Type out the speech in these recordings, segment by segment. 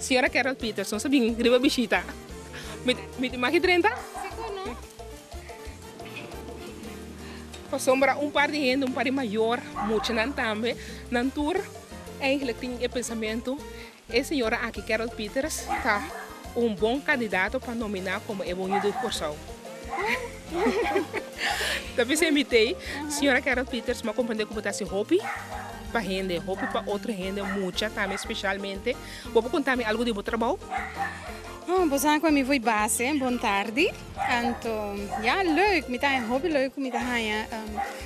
Senhora Carol Peterson, sabe, griba bichita. Me maqui 30? Para sombra par de gente, par de maior, muito não também. Na tour, eigenlijk tem o pensamento, a senhora aqui, Carol Peters, está bom candidato para nominar como Ebonho do Corsal. Tapi saya imitei, senhora Carol Peters, uma companhia que botasse hobby para gente, hobby para outra gente, muita também, especialmente. Vou contar-me algo de bom trabalho? Bosan kwam voor base, bon tardi. Então, ja, leuk. Met een hobby leuk om te gaan.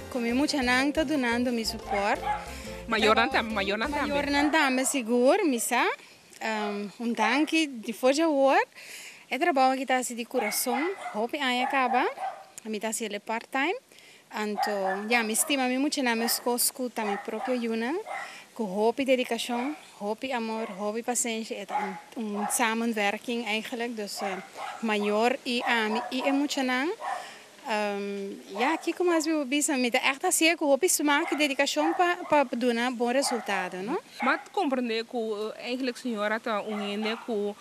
Kom je moet aan te doen aan de support. Maior nantame, seguro, misa. Danke de forja hoor. É trabalho que está se de coração, hobby aí acaba. A mim está se ele part-time. Então, ja, me estima muito na minha escuta minha própria juna. Com hobby dedicação, hobby amor, hobby paciência, é samenwerking eigenlijk, dus maior e emocional. Ja, kijk maar eens wie we bezig met echt als je hobby smaak, dedicação para doen een bom resultado, não? Mas compreender que eigenlijk senhora está gente que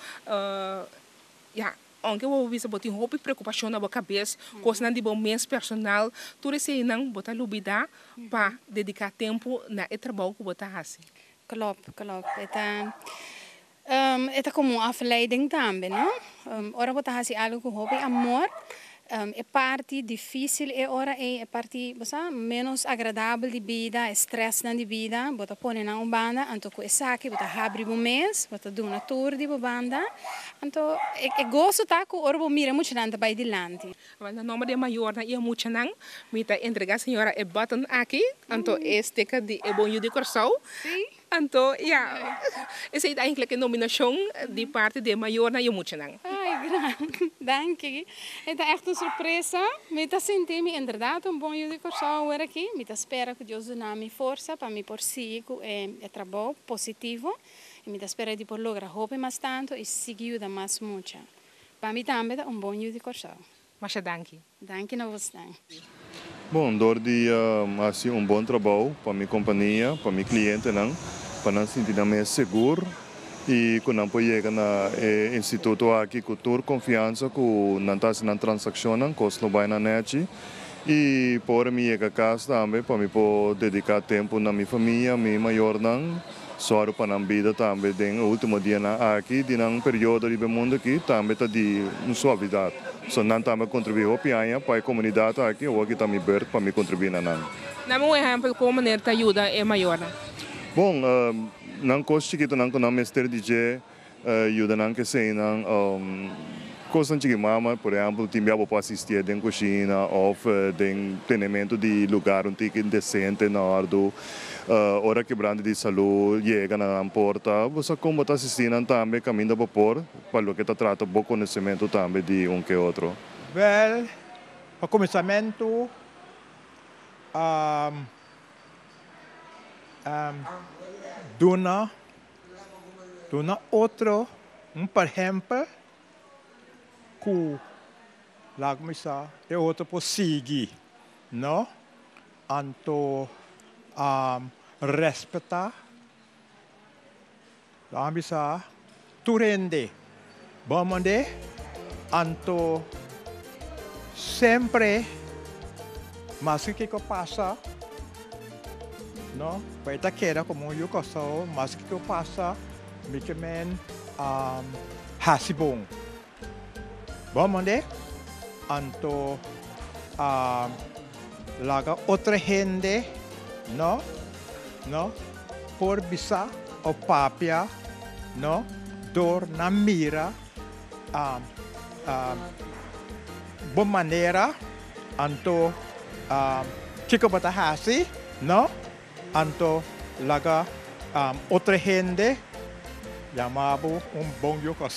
ja, onde eu vou botar hobby preocupação na cabeça, coisa não de bom mês personal, tudo isso aí não botar lubida para dedicar tempo na trabalho que botar assim. Klopt. Het is como uma afleiding também, não? Ora botar assim algo com hobby amor. É parte difícil é hora é parte menos agradável de vida, stress na de vida, bota pôr na banda, então com essa aqui bota abrir um mês, bota dar uma tour de banda, então é gosto tá com orbo mira muito nada para adiante. Mas o nome de maior na ia muito não, me tá entregar a senhora é button aqui, então este que de é bom de Corsal. Sim. Então, ja, essa é eigenlijk a nominação de parte de maior na ia muito não. Ai, grande, danke. É echt een surpresa. Me tá sentindo inderdaad bom de Corsal aqui. Me tá espera que Deus dê me força para me por sigo é trabalho positivo. E me tá espera de por lograr hobby mais tanto e seguir mais muito. Para mim também é bom de Corsal. Mas danke. Danke na você. Bom, door die assim bom trabalho para minha companhia, para meu cliente não, para não sentir mais seguro e quando não pode chegar na instituto aqui com toda confiança que não está sendo transação não, costa vai na net e por mim chegar a casa também para me poder dedicar tempo na minha família, minha maior não, só para não vida também den último dia na aqui, de um período de mundo aqui também está de suavidade. So não também contribuir para a comunidade aqui, ou aqui também ber para me contribuir na não. Dá-me um exemplo como maneira te ajuda é maior. Bom, não costa que tu não com mestre DJ ajuda não que sei não coisa que mama, por exemplo, time para assistir dentro cozinha ou dentro treinamento de lugar um ticket decente na hora do hora quebrando de saúde chega na porta, você como está assistindo também caminho para por para o que está trata bom conhecimento também de que outro. Well, para começamento dona outro por exemplo que lá começar é outro por seguir, não? Então respeitar, lá bisa tu rende, vamos de, então sempre mas que passa, não? Vai estar queda como eu gosto, mas que passa, me que men hasibong. Vamos de, então laga outra gente, não? Por bisa o papia, não? Dor na mira, boa maneira, então que bota hasi, não? Então laga outra gente, chamado bom jogo.